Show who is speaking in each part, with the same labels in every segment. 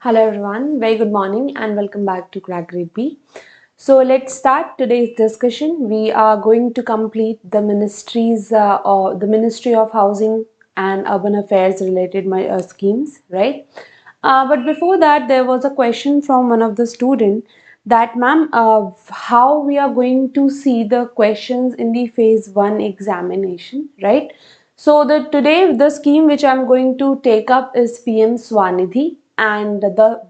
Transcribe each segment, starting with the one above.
Speaker 1: Hello everyone, very good morning and welcome back to Crack Grade B. So let's start today's discussion. We are going to complete the the Ministry of Housing and Urban Affairs related schemes, right? But before that, there was a question from one of the student that, ma'am, how we are going to see the questions in the phase 1 examination, right? So today the scheme which I'm going to take up is PM Swanidhi, and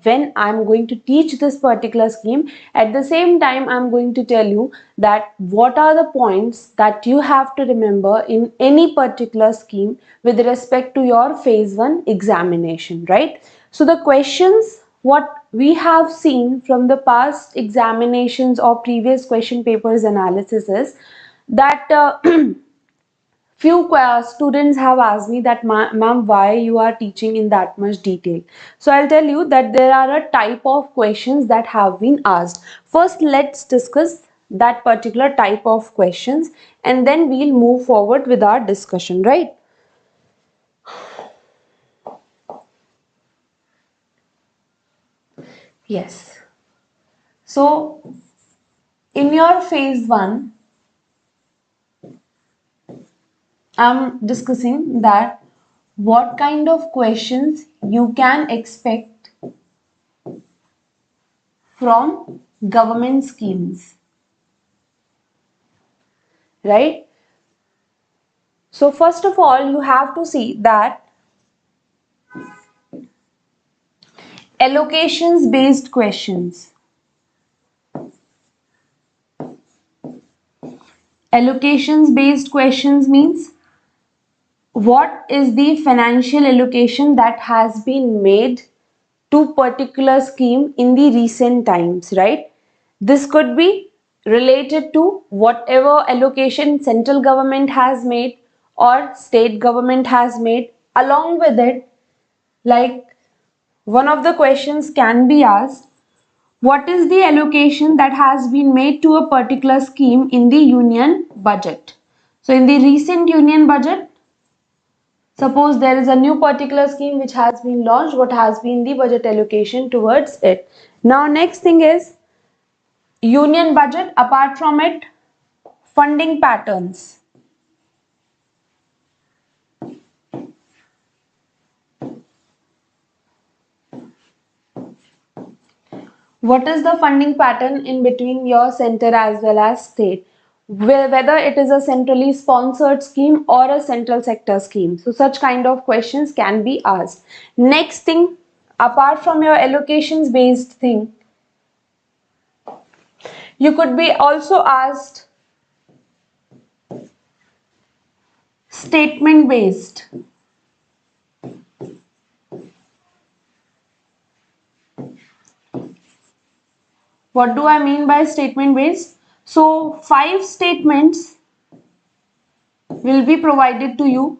Speaker 1: when I'm going to teach this particular scheme, at the same time I'm going to tell you that what are the points that you have to remember in any particular scheme with respect to your phase 1 examination, right? So the questions what we have seen from the past examinations or previous question papers analysis is that few students have asked me that, ma'am, why you are teaching in that much detail. So I'll tell you that there are a type of questions that have been asked. First, let's discuss that particular type of questions and then we'll move forward with our discussion, right? Yes. So in your phase 1, I'm discussing that what kind of questions you can expect from government schemes, right? So first of all, you have to see that allocations based questions. Allocations based questions means what is the financial allocation that has been made to particular scheme in the recent times, right? This could be related to whatever allocation central government has made or state government has made. Along with it, like, one of the questions can be asked, what is the allocation that has been made to a particular scheme in the union budget? So in the recent union budget, suppose there is a new particular scheme which has been launched, what has been the budget allocation towards it? Now next thing is union budget, apart from it, funding patterns. What is the funding pattern in between your center as well as state? Whether it is a centrally sponsored scheme or a central sector scheme. So such kind of questions can be asked. Next thing, apart from your allocations based thing, you could be also asked statement based. What do I mean by statement based? So 5 statements will be provided to you.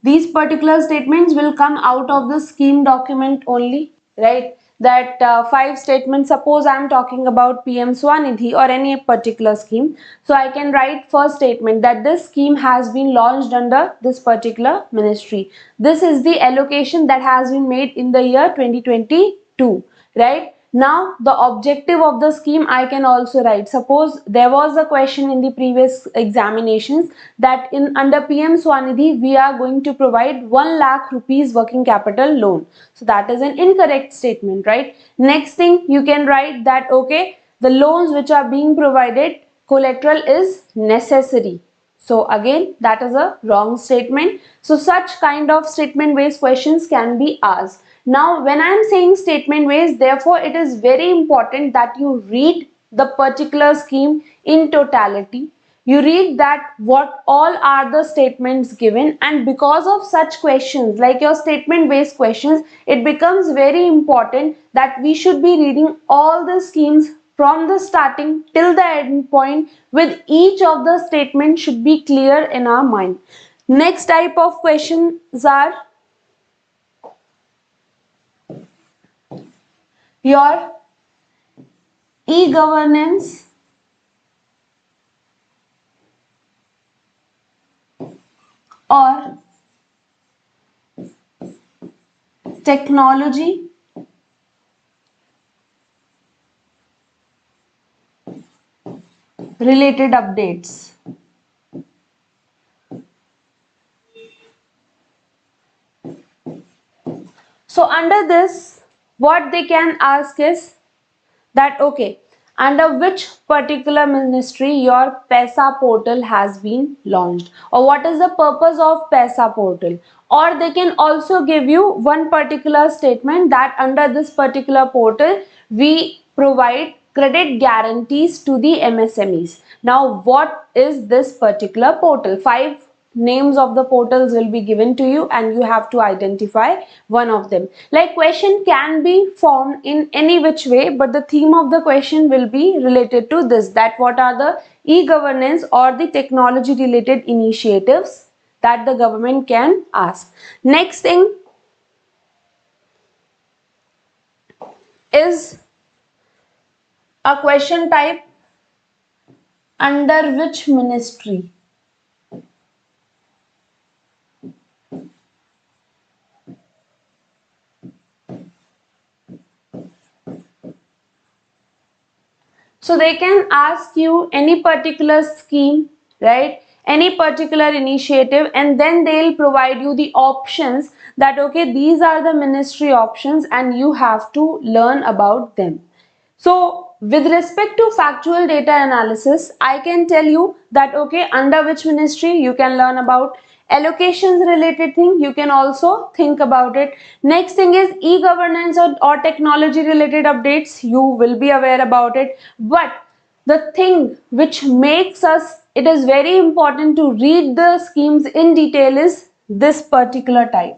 Speaker 1: These particular statements will come out of the scheme document only, right? That 5 statements, suppose I am talking about PM Swanidhi or any particular scheme. So I can write first statement that this scheme has been launched under this particular ministry. This is the allocation that has been made in the year 2022, right? Now the objective of the scheme I can also write. Suppose there was a question in the previous examinations that in under PM Swanidhi we are going to provide 1 lakh rupees working capital loan. So that is an incorrect statement, right? Next thing you can write that, okay, the loans which are being provided, collateral is necessary. So again, that is a wrong statement. So such kind of statement based questions can be asked. Now, when I am saying statement based, therefore it is very important that you read the particular scheme in totality. You read that what all are the statements given, and because of such questions like your statement based questions, it becomes very important that we should be reading all the schemes from the starting till the end point, with each of the statements should be clear in our mind. Next type of questions are your e-governance or technology related updates. So under this, what they can ask is that okay, under which particular ministry your Paisa portal has been launched, or what is the purpose of Paisa portal, or they can also give you one particular statement that under this particular portal we provide credit guarantees to the MSMEs. Now what is this particular portal? 5 names of the portals will be given to you and you have to identify one of them. Like question can be formed in any which way, but the theme of the question will be related to this, that what are the e-governance or the technology related initiatives that the government can ask. Next thing is a question type, under which ministry. So they can ask you any particular scheme, right? Any particular initiative, and then they'll provide you the options that okay, these are the ministry options and you have to learn about them. So with respect to factual data analysis, I can tell you that okay, under which ministry you can learn about allocations related thing, you can also think about it. Next thing is e-governance or technology related updates, you will be aware about it. But the thing which makes us, it is very important to read the schemes in detail is this particular type.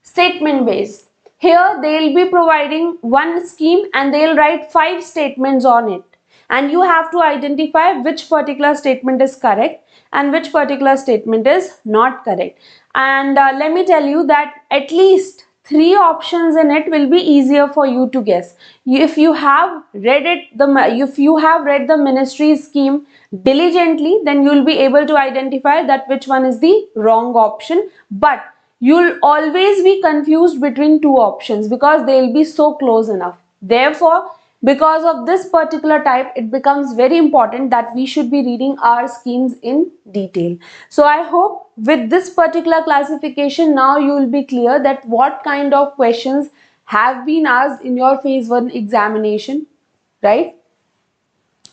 Speaker 1: Statement based. Here they'll be providing one scheme and they'll write 5 statements on it. And you have to identify which particular statement is correct and which particular statement is not correct. And let me tell you that at least 3 options in it will be easier for you to guess. If you have read the ministry scheme diligently, then you will be able to identify that which one is the wrong option. But you'll always be confused between 2 options because they'll be so close enough. Therefore, because of this particular type, it becomes very important that we should be reading our schemes in detail. So I hope with this particular classification, now you will be clear that what kind of questions have been asked in your phase 1 examination, right?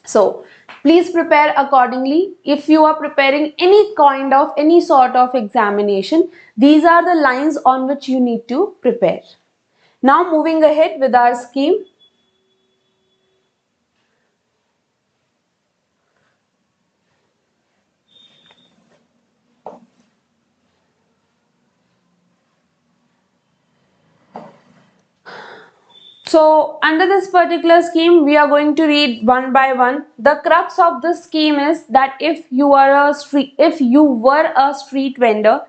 Speaker 1: So please prepare accordingly. If you are preparing any sort of examination, these are the lines on which you need to prepare. Now moving ahead with our scheme. So under this particular scheme, we are going to read one by one. The crux of this scheme is that if you were a street vendor,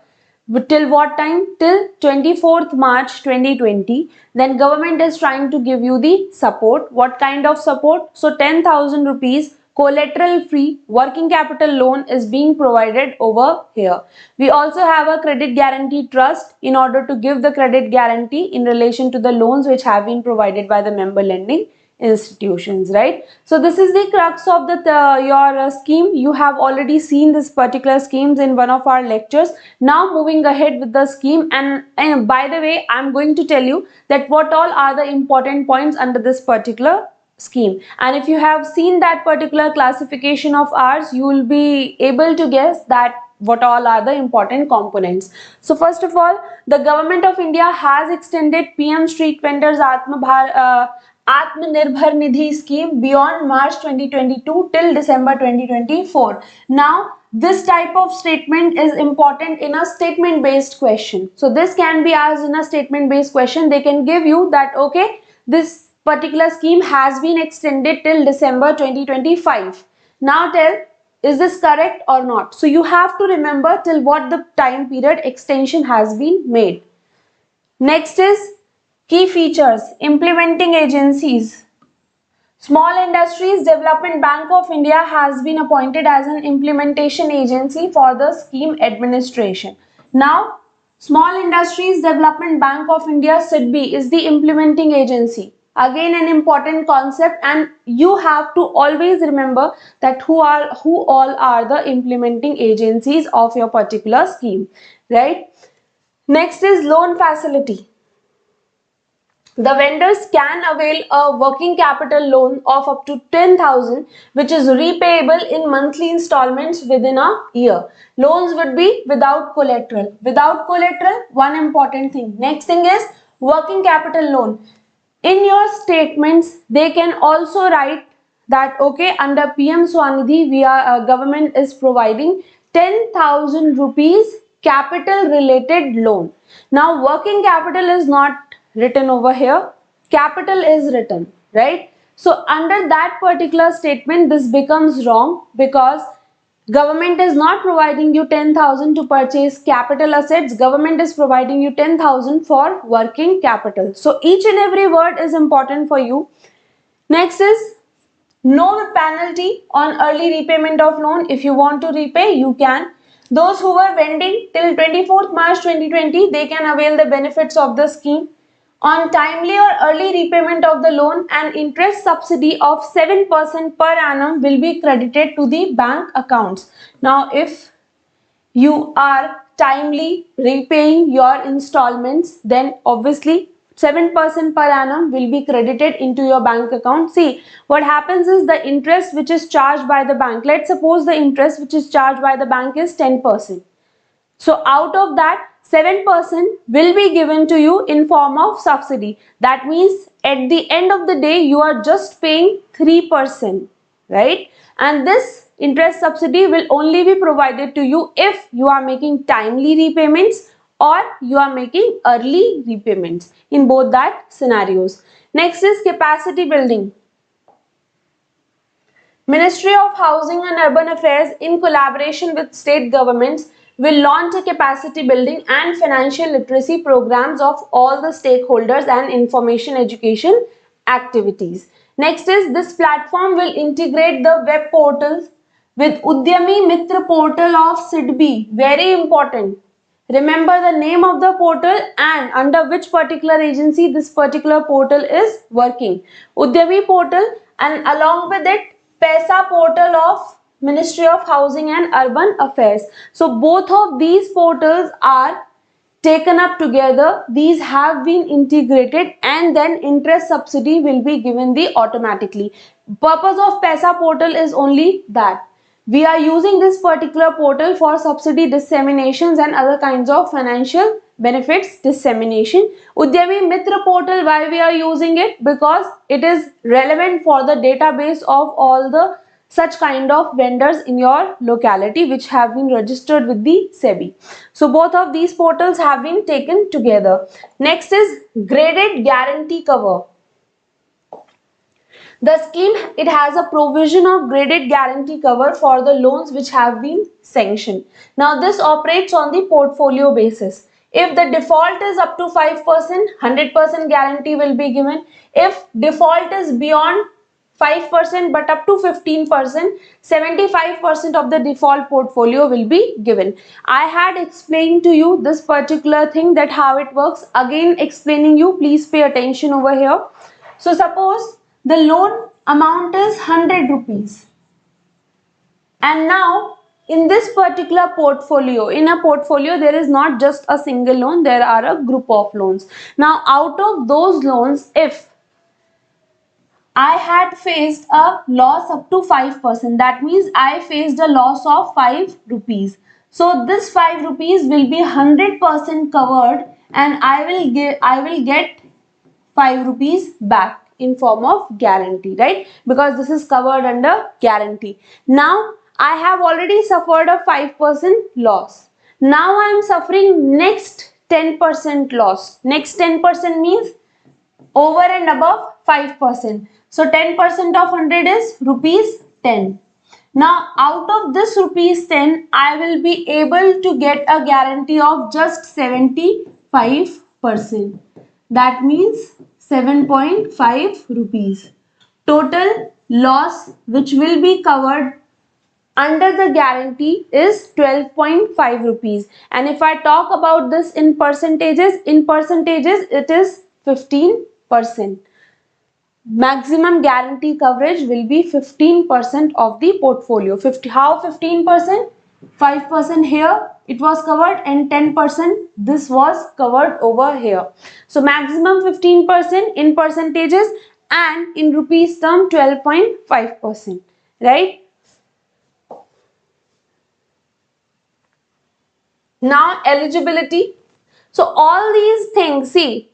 Speaker 1: till what time? Till 24th March 2020, then government is trying to give you the support. What kind of support? So 10,000 rupees collateral free working capital loan is being provided over here. We also have a credit guarantee trust in order to give the credit guarantee in relation to the loans which have been provided by the member lending institutions, right? So this is the crux of your scheme. You have already seen this particular schemes in one of our lectures. Now moving ahead with the scheme, and by the way, I'm going to tell you that what all are the important points under this particular scheme, and if you have seen that particular classification of ours, you will be able to guess that what all are the important components. So first of all, the government of India has extended PM Street Vendors Atmanirbhar Nidhi scheme beyond March 2022 till December 2024. Now this type of statement is important in a statement based question. So this can be asked in a statement based question. They can give you that okay, this particular scheme has been extended till December 2025. Now tell, is this correct or not? So you have to remember till what the time period extension has been made. Next is key features, implementing agencies. Small Industries Development Bank of India has been appointed as an implementation agency for the scheme administration. Now, Small Industries Development Bank of India SIDBI is the implementing agency. Again, an important concept, and you have to always remember that who all are the implementing agencies of your particular scheme, right? Next is loan facility. The vendors can avail a working capital loan of up to 10,000, which is repayable in monthly installments within a year. Loans would be without collateral. Without collateral, one important thing. Next thing is working capital loan. In your statements, they can also write that, okay, under PM Swanidhi, government is providing 10,000 rupees capital related loan. Now, working capital is not written over here, capital is written, right? So under that particular statement, this becomes wrong because government is not providing you 10,000 to purchase capital assets. Government is providing you 10,000 for working capital. So each and every word is important for you. Next is no penalty on early repayment of loan. If you want to repay, you can. Those who were vending till 24th March 2020, they can avail the benefits of the scheme. On timely or early repayment of the loan, an interest subsidy of 7% per annum will be credited to the bank accounts. Now, if you are timely repaying your installments, then obviously 7% per annum will be credited into your bank account. See, what happens is the interest which is charged by the bank. Let's suppose the interest which is charged by the bank is 10%. So out of that, 7% will be given to you in form of subsidy. That means at the end of the day, you are just paying 3%, right? And this interest subsidy will only be provided to you if you are making timely repayments or you are making early repayments in both that scenarios. Next is capacity building. Ministry of Housing and Urban Affairs in collaboration with state governments will launch a capacity building and financial literacy programs of all the stakeholders and information education activities. Next is this platform will integrate the web portals with Udyami Mitra portal of SEBI. Very important. Remember the name of the portal and under which particular agency this particular portal is working. Udyami portal, and along with it Paisa portal of Ministry of Housing and Urban Affairs. So both of these portals are taken up together. These have been integrated and then interest subsidy will be given automatically. Purpose of Paisa portal is only that we are using this particular portal for subsidy disseminations and other kinds of financial benefits dissemination. Udyami Mitra portal, why we are using it? Because it is relevant for the database of all the such kind of vendors in your locality which have been registered with the SEBI. So both of these portals have been taken together. Next is graded guarantee cover. The scheme, it has a provision of graded guarantee cover for the loans which have been sanctioned. Now this operates on the portfolio basis. If the default is up to 5%, 100% guarantee will be given. If default is beyond 5% but up to 15%, 75% of the default portfolio will be given. I had explained to you this particular thing, that how it works. Again explaining you, please pay attention over here. So suppose the loan amount is 100 rupees. And now in this particular portfolio, in a portfolio there is not just a single loan, there are a group of loans. Now out of those loans, if I had faced a loss up to 5%, that means I faced a loss of 5 rupees. So this 5 rupees will be 100% covered and I will get 5 rupees back in form of guarantee, right? Because this is covered under guarantee. Now I have already suffered a 5% loss. Now I am suffering next 10% loss. Next 10% means over and above 5%. So 10% of 100 is rupees 10. Now out of this rupees 10, I will be able to get a guarantee of just 75%. That means 7.5 rupees. Total loss which will be covered under the guarantee is 12.5 rupees. And if I talk about this in percentages it is 15%. maximum guarantee coverage will be 15% of the portfolio. 50, how 15%? 5% here it was covered and 10% this was covered over here. So maximum 15% in percentages and in rupees term 12.5%, right? Now eligibility. So all these things, see,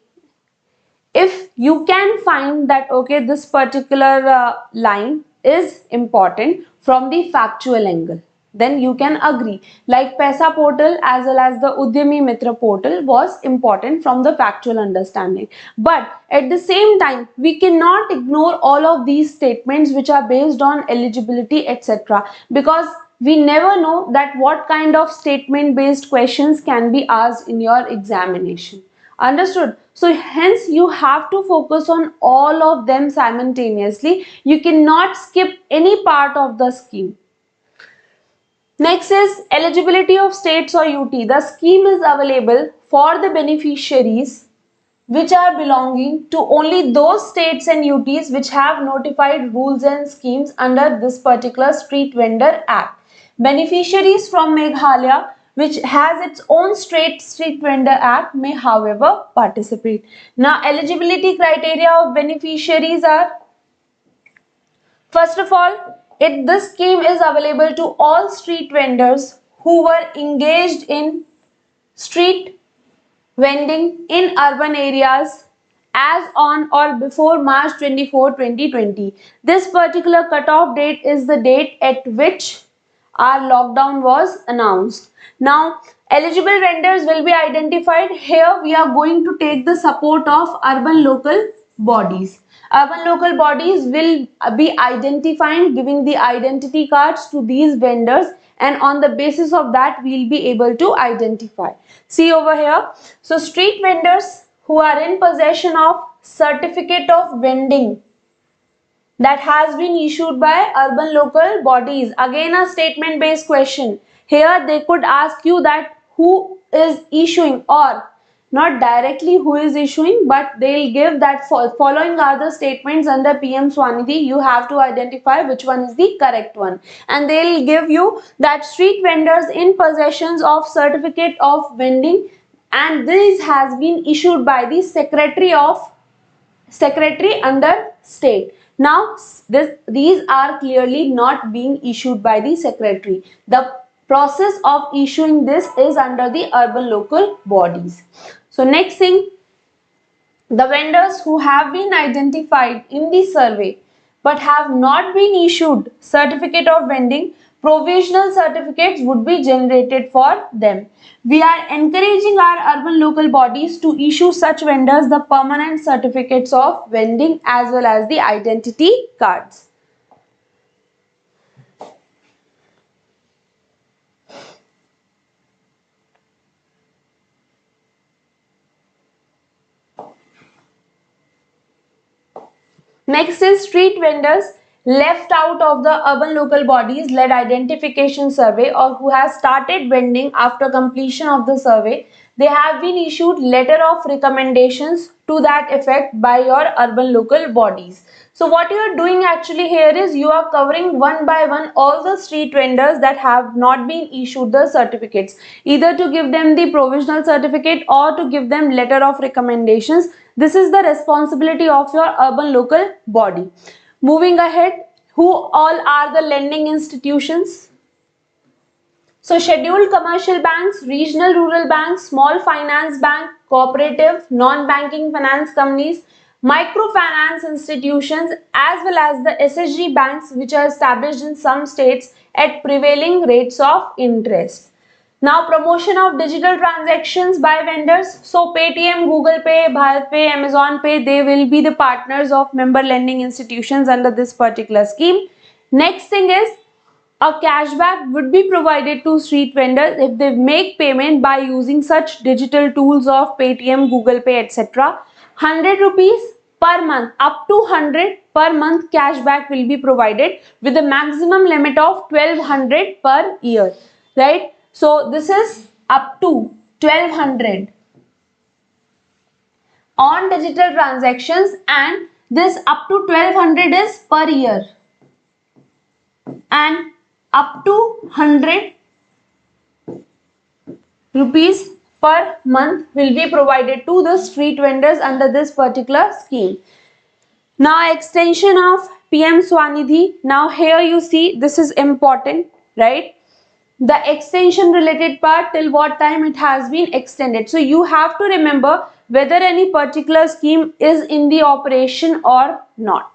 Speaker 1: if you can find that okay, this particular line is important from the factual angle, then you can agree. Like Paisa portal as well as the Udyami Mitra portal was important from the factual understanding. But at the same time, we cannot ignore all of these statements which are based on eligibility, etc. Because we never know that what kind of statement based questions can be asked in your examination. Understood? So hence you have to focus on all of them simultaneously. You cannot skip any part of the scheme. Next is eligibility of states or UT. The scheme is available for the beneficiaries which are belonging to only those states and UTs which have notified rules and schemes under this particular Street Vendor Act. Beneficiaries from Meghalaya, which has its own Street Vendor Act, may however participate. Now eligibility criteria of beneficiaries are, first of all, this scheme is available to all street vendors who were engaged in street vending in urban areas as on or before March 24, 2020. This particular cutoff date is the date at which our lockdown was announced. Now, eligible vendors will be identified. Here we are going to take the support of urban local bodies. Urban local bodies will be identifying, giving the identity cards to these vendors, and on the basis of that we'll be able to identify. See over here. So street vendors who are in possession of certificate of vending that has been issued by urban local bodies. Again a statement based question. Here they could ask you that who is issuing, or not directly who is issuing, but they'll give that following are the statements under PM Swanidhi. You have to identify which one is the correct one. And they'll give you that street vendors in possessions of certificate of vending, and this has been issued by the secretary under state. Now these are clearly not being issued by the secretary. The process of issuing this is under the urban local bodies. So next thing, the vendors who have been identified in the survey but have not been issued certificate of vending, provisional certificates would be generated for them. We are encouraging our urban local bodies to issue such vendors the permanent certificates of vending as well as the identity cards. Next is street vendors left out of the urban local bodies led identification survey or who has started vending after completion of the survey. They have been issued letter of recommendations to that effect by your urban local bodies. So what you are doing actually here is you are covering one by one all the street vendors that have not been issued the certificates, either to give them the provisional certificate or to give them letter of recommendations. This is the responsibility of your urban local body. Moving ahead, who all are the lending institutions? So scheduled commercial banks, regional rural banks, small finance bank, cooperative, non-banking finance companies, microfinance institutions as well as the SHG banks which are established in some states at prevailing rates of interest. Now promotion of digital transactions by vendors. So Paytm, Google Pay, Bharat Pay, Amazon Pay, they will be the partners of member lending institutions under this particular scheme. Next thing is a cashback would be provided to street vendors if they make payment by using such digital tools of Paytm, Google Pay, etc. 100 rupees per month, up to 100 per month cashback will be provided with a maximum limit of 1200 per year, right? So this is up to 1200 on digital transactions, and this up to 1200 is per year, and up to 100 rupees per month will be provided to the street vendors under this particular scheme. Now extension of PM Swanidhi. Now here you see this is important, right? The extension related part, till what time it has been extended. So you have to remember whether any particular scheme is in the operation or not.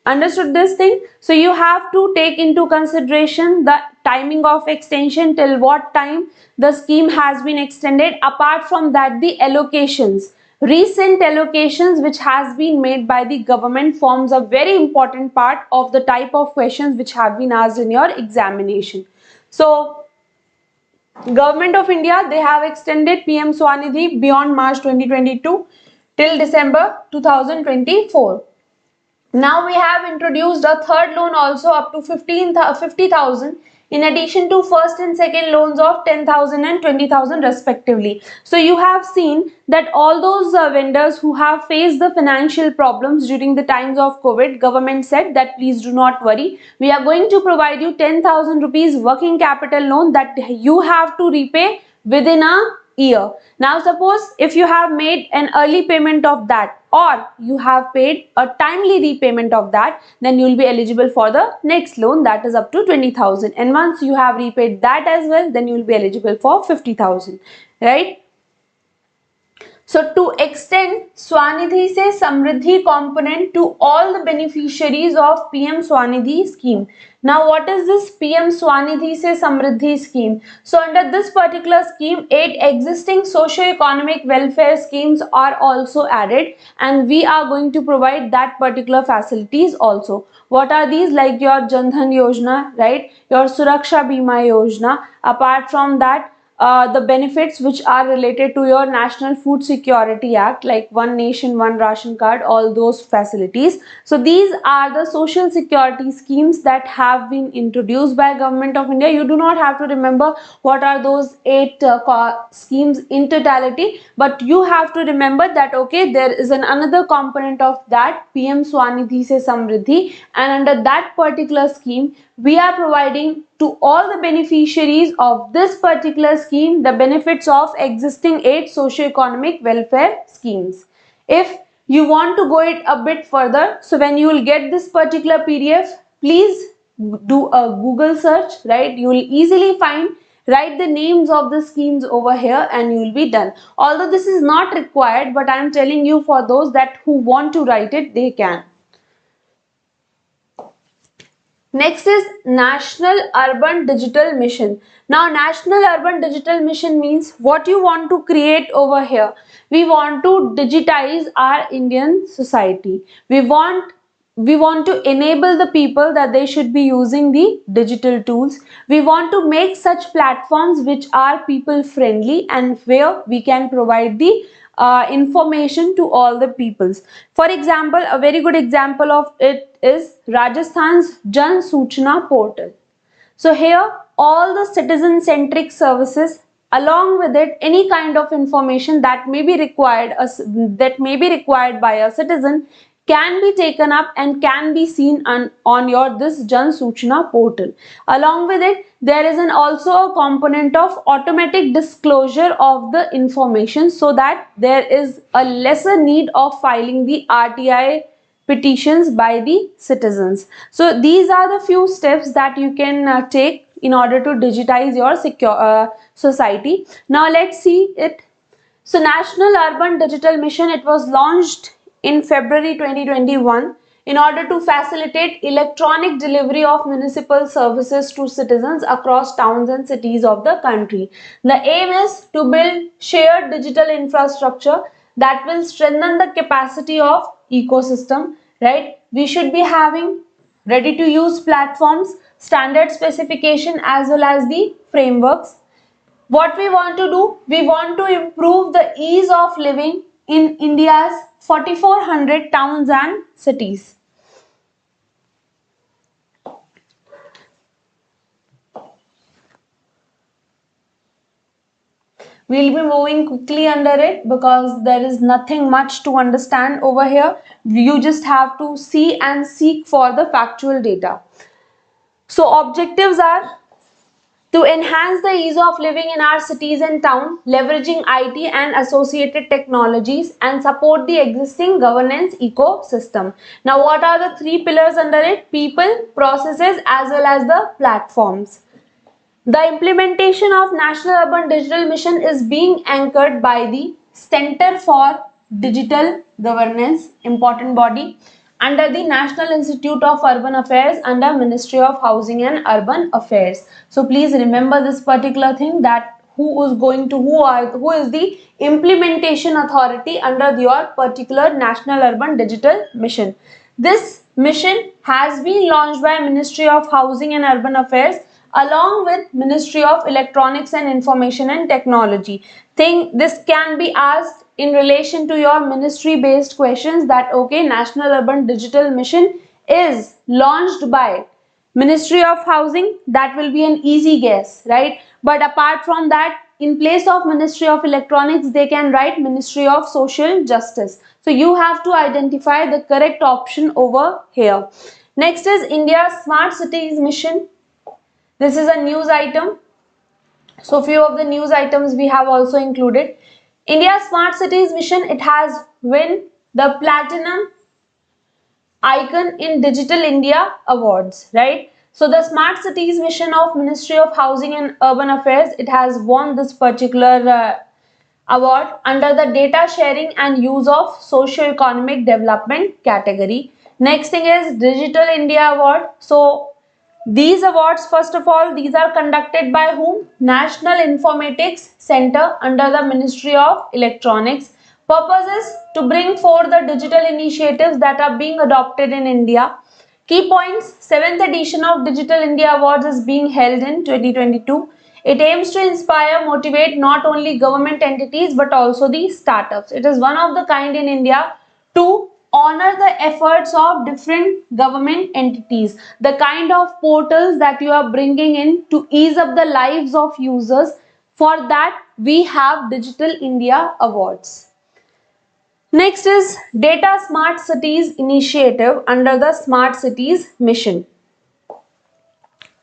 Speaker 1: Understood this thing? So you have to take into consideration the timing of extension, till what time the scheme has been extended. Apart from that, the allocations, recent allocations which has been made by the government forms a very important part of the type of questions which have been asked in your examination. So Government of India, they have extended PM Swanidhi beyond March 2022 till December 2024. Now we have introduced a third loan also up to 50,000 in addition to first and second loans of 10,000 and 20,000 respectively. So you have seen that all those vendors who have faced the financial problems during the times of COVID, government said that please do not worry. We are going to provide you 10,000 rupees working capital loan that you have to repay within a year. Now suppose if you have made an early payment of that, or you have paid a timely repayment of that, then you will be eligible for the next loan, that is up to 20,000, and once you have repaid that as well, then you will be eligible for 50,000, right? So to extend Swanidhi se Samriddhi component to all the beneficiaries of PM Swanidhi scheme. Now what is this PM Swanidhi se Samriddhi scheme? So under this particular scheme, 8 existing socio-economic welfare schemes are also added, and we are going to provide that particular facilities also. What are these? Like your Jan Dhan Yojana, right? Your Suraksha Bima Yojana. Apart from that, the benefits which are related to your National Food Security Act, like One Nation, One Ration Card, all those facilities. So these are the social security schemes that have been introduced by Government of India. You do not have to remember what are those 8 schemes in totality, but you have to remember that okay, there is another component of that, PM Swanidhi se Samriddhi, and under that particular scheme we are providing to all the beneficiaries of this particular scheme the benefits of existing 8 socio-economic welfare schemes. If you want to go it a bit further, so when you will get this particular PDF, please do a Google search, right? You will easily find, write the names of the schemes over here, and you will be done. Although this is not required, but I am telling you, for those that who want to write it, they can. Next is National Urban Digital Mission. Now National Urban Digital Mission means what you want to create over here. We want to digitize our Indian society. We want to enable the people that they should be using the digital tools. We want to make such platforms which are people friendly and where we can provide the information to all the peoples. For example, a very good example of it is Rajasthan's Jan Suchna portal. So here all the citizen centric services, along with it any kind of information that may be required by a citizen, can be taken up and can be seen on your this Jan Suchna portal. Along with it, there is also a component of automatic disclosure of the information, so that there is a lesser need of filing the RTI petitions by the citizens. So these are the few steps that you can take in order to digitize your society. Now let's see it. So National Urban Digital Mission, it was launched in February 2021 in order to facilitate electronic delivery of municipal services to citizens across towns and cities of the country. The aim is to build shared digital infrastructure that will strengthen the capacity of ecosystem, right? We should be having ready to use platforms, standard specification, as well as the frameworks. What we want to do, we want to improve the ease of living in India's 4,400 towns and cities. We'll be moving quickly under it because there is nothing much to understand over here. You just have to see and seek for the factual data. So objectives are to enhance the ease of living in our cities and town, leveraging IT and associated technologies, and support the existing governance ecosystem. Now, what are the three pillars under it? People, processes, as well as the platforms. The implementation of National Urban Digital Mission is being anchored by the Center for Digital Governance, important body, under the National Institute of Urban Affairs under Ministry of Housing and Urban Affairs. So please remember this particular thing, that who is the implementation authority under your particular National Urban Digital Mission. This mission has been launched by Ministry of Housing and Urban Affairs along with Ministry of Electronics and Information and Technology. This can be asked in relation to your ministry based questions, that okay, National Urban Digital Mission is launched by Ministry of Housing. That will be an easy guess, right? But apart from that, in place of Ministry of Electronics, they can write Ministry of Social Justice. So you have to identify the correct option over here. Next is India Smart Cities Mission. This is a news item. So few of the news items we have also included. India Smart Cities Mission, it has won the Platinum Icon in Digital India Awards, right? So the Smart Cities Mission of Ministry of Housing and Urban Affairs, it has won this particular award under the Data Sharing and Use of Socio-Economic Development category. Next thing is Digital India Award. So these awards, first of all, these are conducted by whom? National Informatics Center under the Ministry of Electronics. Purpose is to bring forth the digital initiatives that are being adopted in India. Key points: 7th edition of Digital India Awards is being held in 2022. It aims to inspire, motivate not only government entities but also the startups. It is one of the kind in India to honor the efforts of different government entities, the kind of portals that you are bringing in to ease up the lives of users. For that, we have Digital India Awards. Next is Data Smart Cities Initiative under the Smart Cities Mission.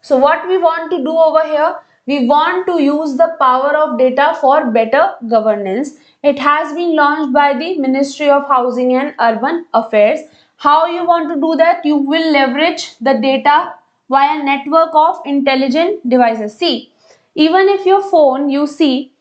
Speaker 1: So what we want to do over here, we want to use the power of data for better governance. It has been launched by the Ministry of Housing and Urban Affairs. How you want to do that? You will leverage the data via network of intelligent devices. See, even if your phone, you see,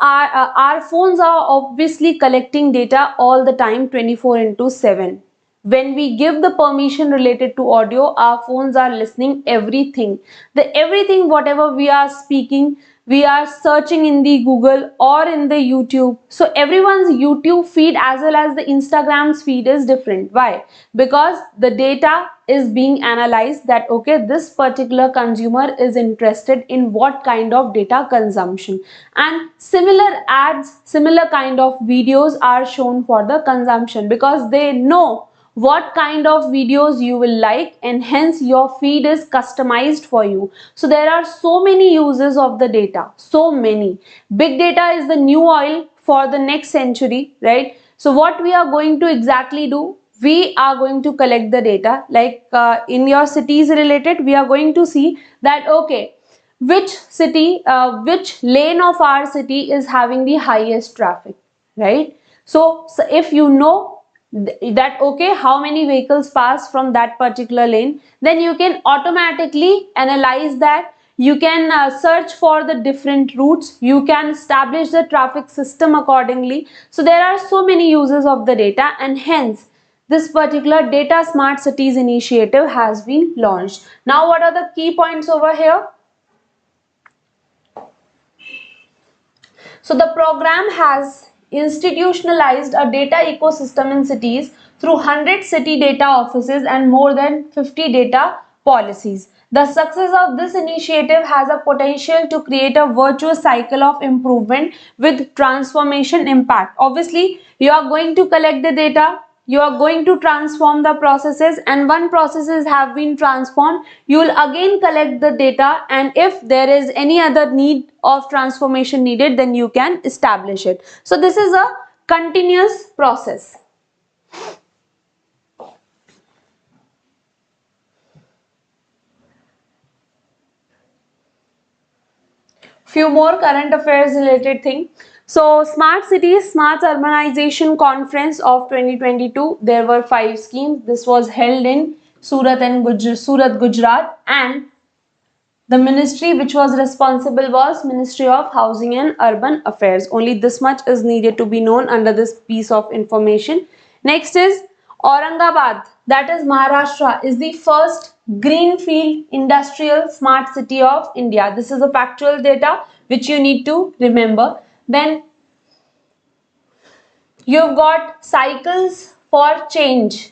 Speaker 1: our phones are obviously collecting data all the time, 24/7. When we give the permission related to audio, our phones are listening everything. Everything whatever we are speaking, we are searching in the Google or in the YouTube. So everyone's YouTube feed as well as the Instagram's feed is different. Why? Because the data is being analyzed that okay, this particular consumer is interested in what kind of data consumption, and similar ads, similar kind of videos are shown for the consumption because they know what kind of videos you will like, and hence your feed is customized for you. So there are so many uses of the data, so many. Big data is the new oil for the next century, right? So what we are going to exactly do, we are going to collect the data like in your cities related, we are going to see that okay, which city, which lane of our city is having the highest traffic, right? So if you know that okay, how many vehicles pass from that particular lane, then you can automatically analyze that. You can search for the different routes, you can establish the traffic system accordingly. So there are so many uses of the data, and hence this particular Data Smart Cities initiative has been launched. Now what are the key points over here? So the program has institutionalized a data ecosystem in cities through 100 city data offices and more than 50 data policies. The success of this initiative has a potential to create a virtuous cycle of improvement with transformation impact. Obviously, you are going to collect the data, you are going to transform the processes, and one processes have been transformed, you will again collect the data, and if there is any other need of transformation needed, then you can establish it. So this is a continuous process. Few more current affairs related thing. So smart cities, smart urbanization conference of 2022, there were 5 schemes. This was held in Surat, Gujarat, and the ministry which was responsible was Ministry of Housing and Urban Affairs. Only this much is needed to be known under this piece of information. Next is Aurangabad, that is Maharashtra, is the first greenfield industrial smart city of India. This is a factual data which you need to remember. Then you've got Cycles for Change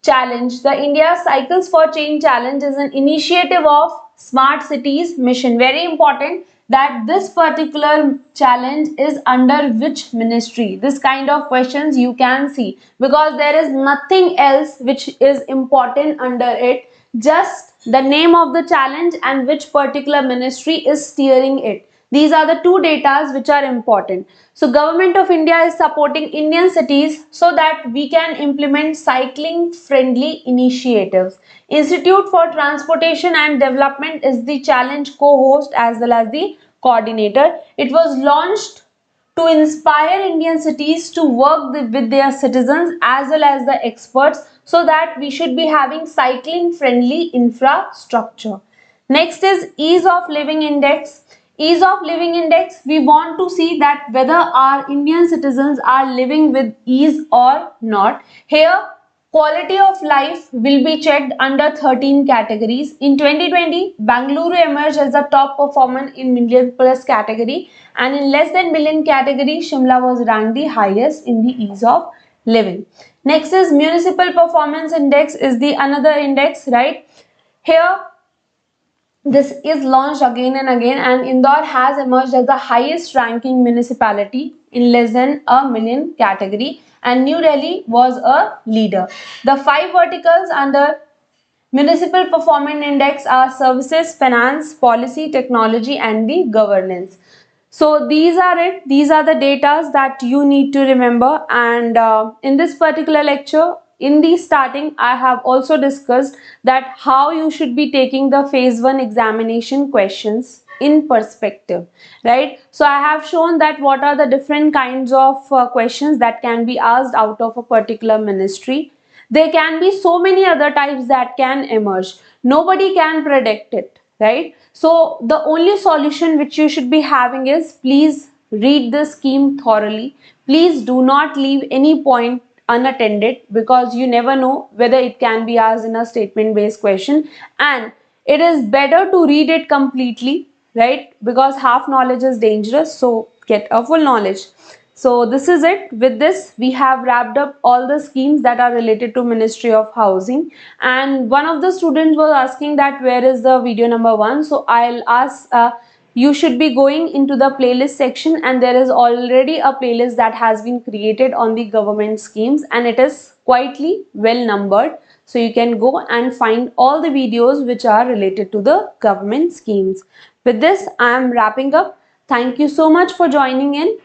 Speaker 1: Challenge. The India Cycles for Change Challenge is an initiative of Smart Cities Mission. Very important that this particular challenge is under which ministry. This kind of questions you can see, because there is nothing else which is important under it, just the name of the challenge and which particular ministry is steering it. These are the two datas which are important. So Government of India is supporting Indian cities so that we can implement cycling friendly initiatives. Institute for Transportation and Development is the challenge co-host as well as the coordinator. It was launched to inspire Indian cities to work with their citizens as well as the experts, so that we should be having cycling friendly infrastructure. Next is Ease of Living Index. Ease of Living Index, we want to see that whether our Indian citizens are living with ease or not. Here, quality of life will be checked under 13 categories. In 2020, Bangalore emerged as the top performer in million plus category, and in less than million category, Shimla was ranked the highest in the ease of living. Next is Municipal Performance Index, is the another index, right? Here, this is launched again and again, and Indore has emerged as the highest ranking municipality in less than a million category, and New Delhi was a leader. The 5 verticals under Municipal Performance Index are services, finance, policy, technology, and the governance. So these are it. These are the data that you need to remember, and in this particular lecture, in the starting, I have also discussed that how you should be taking the phase 1 examination questions in perspective, right? So I have shown that what are the different kinds of questions that can be asked out of a particular ministry. There can be so many other types that can emerge. Nobody can predict it, right? So the only solution which you should be having is, please read the scheme thoroughly. Please do not leave any point unattended, because you never know whether it can be asked in a statement based question, and it is better to read it completely, right? Because half knowledge is dangerous, so get a full knowledge. So this is it. With this, we have wrapped up all the schemes that are related to Ministry of Housing, and one of the students was asking that where is the video number 1. So I'll ask, you should be going into the playlist section, and there is already a playlist that has been created on the government schemes, and it is quietly well numbered. So you can go and find all the videos which are related to the government schemes. With this, I am wrapping up. Thank you so much for joining in.